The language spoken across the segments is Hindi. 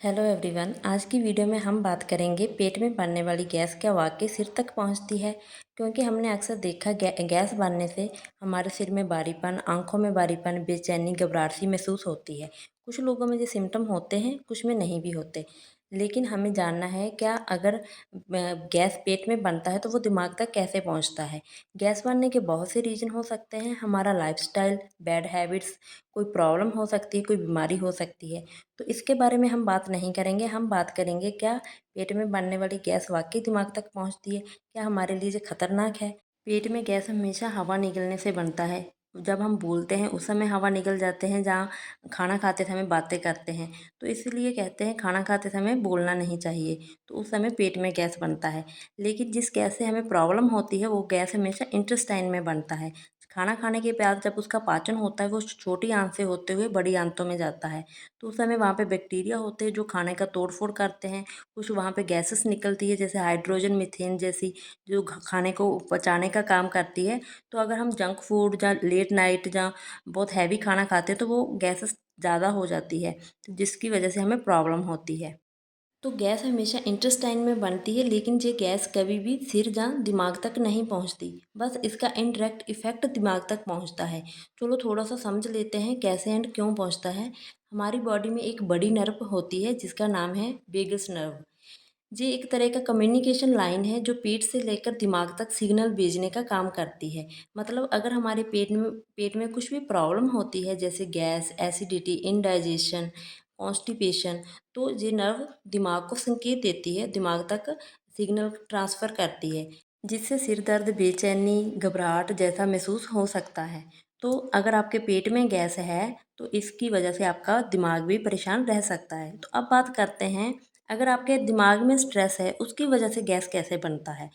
Hello everyone. आज की वीडियो में हम बात करेंगे पेट में बनने वाली गैस क्या वाकई सिर तक पहुंचती है। क्योंकि हमने अक्सर देखा गैस बनने से हमारे सिर में भारीपन, आंखों में भारीपन, बेचैनी, घबराहट सी महसूस होती है। कुछ लोगों में ये सिम्टम होते हैं, कुछ में नहीं भी होते। लेकिन हमें जानना है क्या अगर गैस पेट में बनता है तो वो दिमाग तक कैसे पहुंचता है। गैस बनने के बहुत से रीज़न हो सकते हैं। हमारा लाइफस्टाइल, बैड हैबिट्स, कोई प्रॉब्लम हो सकती है, कोई बीमारी हो सकती है। तो इसके बारे में हम बात नहीं करेंगे। हम बात करेंगे क्या पेट में बनने वाली गैस वाक़ई दिमाग तक पहुँचती है? क्या हमारे लिए ये खतरनाक है? पेट में गैस हमेशा हवा निकलने से बनता है। जब हम बोलते हैं उस समय हवा निकल जाते हैं, जहाँ खाना खाते समय बातें करते हैं। तो इसीलिए कहते हैं खाना खाते समय बोलना नहीं चाहिए, तो उस समय पेट में गैस बनता है। लेकिन जिस गैस से हमें प्रॉब्लम होती है वो गैस हमेशा इंटेस्टाइन में बनता है। खाना खाने के बाद जब उसका पाचन होता है वो छोटी आंत से होते हुए बड़ी आंतों में जाता है। तो उस समय वहाँ पे बैक्टीरिया होते हैं जो खाने का तोड़-फोड़ करते हैं। कुछ वहाँ पे गैसेस निकलती है जैसे हाइड्रोजन, मीथेन जैसी, जो खाने को पचाने का काम करती है। तो अगर हम जंक फूड या लेट नाइट या बहुत हैवी खाना खाते हैं तो वो गैसेस ज़्यादा हो जाती है, तो जिसकी वजह से हमें प्रॉब्लम होती है। तो गैस हमेशा इंटेस्टाइन में बनती है, लेकिन ये गैस कभी भी सिर या दिमाग तक नहीं पहुंचती। बस इसका इनडायरेक्ट इफेक्ट दिमाग तक पहुंचता है। चलो थोड़ा सा समझ लेते हैं कैसे एंड क्यों पहुंचता है। हमारी बॉडी में एक बड़ी नर्व होती है जिसका नाम है वेगस नर्व। ये एक तरह का कम्युनिकेशन लाइन है जो पेट से लेकर दिमाग तक सिग्नल भेजने का काम करती है। मतलब अगर हमारे पेट में कुछ भी प्रॉब्लम होती है जैसे गैस, एसिडिटी, इनडाइजेशन, कॉन्स्टिपेशन, तो ये नर्व दिमाग को संकेत देती है, दिमाग तक सिग्नल ट्रांसफ़र करती है, जिससे सिर दर्द, बेचैनी, घबराहट जैसा महसूस हो सकता है। तो अगर आपके पेट में गैस है तो इसकी वजह से आपका दिमाग भी परेशान रह सकता है। तो अब बात करते हैं, अगर आपके दिमाग में स्ट्रेस है उसकी वजह से गैस कैसे बनता है।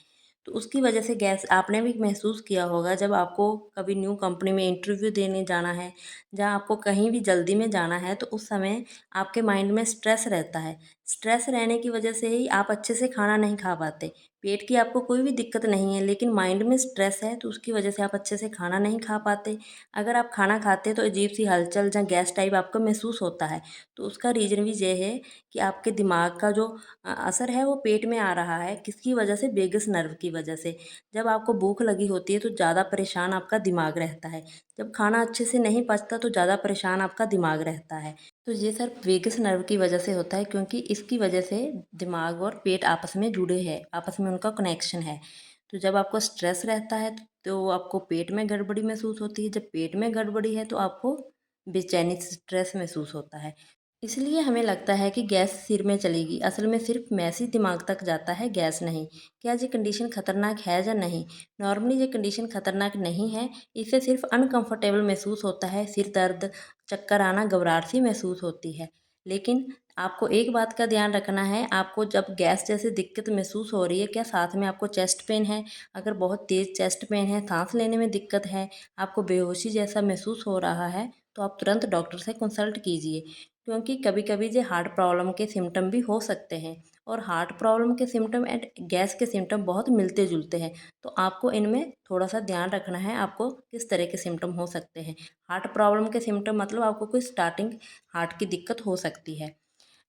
तो उसकी वजह से गैस आपने भी महसूस किया होगा जब आपको कभी न्यू कंपनी में इंटरव्यू देने जाना है, जहाँ आपको कहीं भी जल्दी में जाना है, तो उस समय आपके माइंड में स्ट्रेस रहता है। स्ट्रेस रहने की वजह से ही आप अच्छे से खाना नहीं खा पाते। पेट की आपको कोई भी दिक्कत नहीं है, लेकिन माइंड में स्ट्रेस है तो उसकी वजह से आप अच्छे से खाना नहीं खा पाते। अगर आप खाना खाते तो अजीब सी हलचल या गैस टाइप आपको महसूस होता है। तो उसका रीज़न भी ये है कि आपके दिमाग का जो असर है वो पेट में आ रहा है। किसकी वजह से? वेगस नर्व की वजह से। जब आपको भूख लगी होती है तो ज़्यादा परेशान आपका दिमाग रहता है। जब खाना अच्छे से नहीं पचता तो ज़्यादा परेशान आपका दिमाग रहता है। तो ये सिर्फ वेगस नर्व की वजह से होता है, क्योंकि इसकी वजह से दिमाग और पेट आपस में जुड़े हैं, आपस में उनका कनेक्शन है। तो जब आपको स्ट्रेस रहता है तो आपको पेट में गड़बड़ी महसूस होती है। जब पेट में गड़बड़ी है तो आपको बेचैनी, स्ट्रेस महसूस होता है। इसलिए हमें लगता है कि गैस सिर में चलेगी, असल में सिर्फ मैसेज दिमाग तक जाता है, गैस नहीं। क्या ये कंडीशन खतरनाक है या नहीं? नॉर्मली ये कंडीशन खतरनाक नहीं है। इससे सिर्फ अनकंफर्टेबल महसूस होता है, सिर दर्द, चक्कर आना, घबराहट सी महसूस होती है। लेकिन आपको एक बात का ध्यान रखना है, आपको जब गैस जैसे दिक्कत महसूस हो रही है, क्या साथ में आपको चेस्ट पेन है? अगर बहुत तेज़ चेस्ट पेन है, सांस लेने में दिक्कत है, आपको बेहोशी जैसा महसूस हो रहा है, तो आप तुरंत डॉक्टर से कंसल्ट कीजिए। क्योंकि कभी-कभी ये हार्ट प्रॉब्लम के सिम्पटम भी हो सकते हैं, और हार्ट प्रॉब्लम के सिम्पटम एंड गैस के सिम्पटम बहुत मिलते-जुलते हैं। तो आपको इनमें थोड़ा-सा ध्यान रखना है, आपको किस तरह के सिम्पटम हो सकते हैं। हार्ट प्रॉब्लम के सिम्पटम मतलब आपको कोई स्टार्टिंग हार्ट की दिक्कत हो सकती है।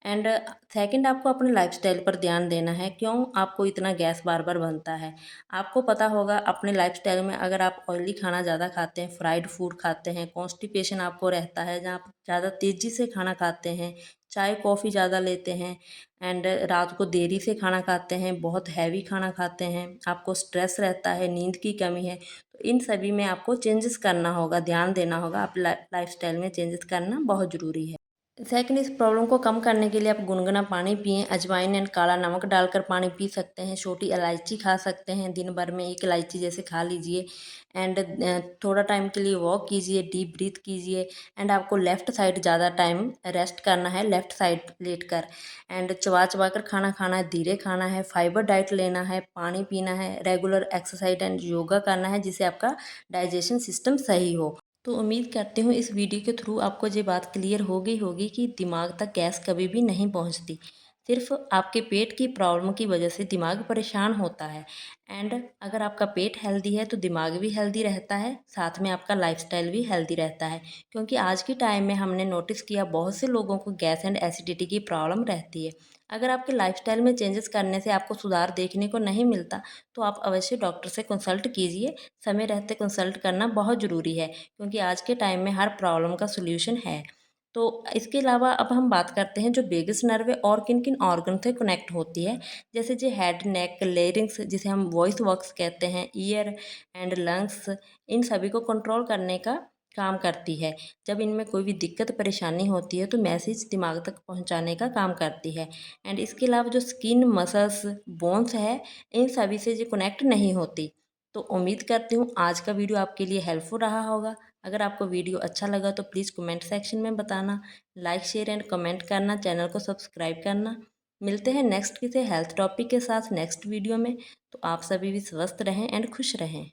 एंड सेकंड, आपको अपने लाइफस्टाइल पर ध्यान देना है। क्यों आपको इतना गैस बार बार बनता है? आपको पता होगा अपने लाइफस्टाइल में, अगर आप ऑयली खाना ज़्यादा खाते हैं, फ्राइड फूड खाते हैं, कॉन्स्टिपेशन आपको रहता है, जहाँ आप ज़्यादा तेज़ी से खाना खाते हैं, चाय कॉफ़ी ज़्यादा लेते हैं, एंड रात को देरी से खाना खाते हैं, बहुत हैवी खाना खाते हैं, आपको स्ट्रेस रहता है, नींद की कमी है, तो इन सभी में आपको चेंजेस करना होगा, ध्यान देना होगा। आप लाइफस्टाइल में चेंजेस करना बहुत ज़रूरी है। सेकंड, इस प्रॉब्लम को कम करने के लिए आप गुनगुना पानी पिएँ, अजवाइन एंड काला नमक डालकर पानी पी सकते हैं, छोटी इलायची खा सकते हैं, दिन भर में 1 इलायची जैसे खा लीजिए, एंड थोड़ा टाइम के लिए वॉक कीजिए, डीप ब्रीथ कीजिए, एंड आपको लेफ़्ट साइड ज़्यादा टाइम रेस्ट करना है, लेफ़्ट साइड लेटकर, एंड चबा-चबा कर खाना खाना है, धीरे खाना है, फाइबर डाइट लेना है, पानी पीना है, रेगुलर एक्सरसाइज एंड योगा करना है, जिससे आपका डाइजेशन सिस्टम सही हो। तो उम्मीद करती हूँ इस वीडियो के थ्रू आपको ये बात क्लियर हो गई होगी कि दिमाग तक गैस कभी भी नहीं पहुँचती। सिर्फ आपके पेट की प्रॉब्लम की वजह से दिमाग परेशान होता है। एंड अगर आपका पेट हेल्दी है तो दिमाग भी हेल्दी रहता है, साथ में आपका लाइफस्टाइल भी हेल्दी रहता है। क्योंकि आज के टाइम में हमने नोटिस किया बहुत से लोगों को गैस एंड एसिडिटी की प्रॉब्लम रहती है। अगर आपके लाइफस्टाइल में चेंजेस करने से आपको सुधार देखने को नहीं मिलता तो आप अवश्य डॉक्टर से कंसल्ट कीजिए। समय रहते कंसल्ट करना बहुत ज़रूरी है, क्योंकि आज के टाइम में हर प्रॉब्लम का सोल्यूशन है। तो इसके अलावा अब हम बात करते हैं जो वेगस नर्व है और किन किन ऑर्गन से कनेक्ट होती है। जैसे जो हेड, नेक, लेरिंग्स जिसे हम वॉइस बॉक्स कहते हैं, ईयर एंड लंग्स, इन सभी को कंट्रोल करने का काम करती है। जब इनमें कोई भी दिक्कत परेशानी होती है तो मैसेज दिमाग तक पहुंचाने का काम करती है। एंड इसके अलावा जो स्किन, मसल्स, बोन्स है, इन सभी से जो कनेक्ट नहीं होती। तो उम्मीद करती हूँ आज का वीडियो आपके लिए हेल्पफुल रहा होगा। अगर आपको वीडियो अच्छा लगा तो प्लीज़ कमेंट सेक्शन में बताना, लाइक, शेयर एंड कमेंट करना, चैनल को सब्सक्राइब करना। मिलते हैं नेक्स्ट किसी हेल्थ टॉपिक के साथ नेक्स्ट वीडियो में। तो आप सभी भी स्वस्थ रहें एंड खुश रहें।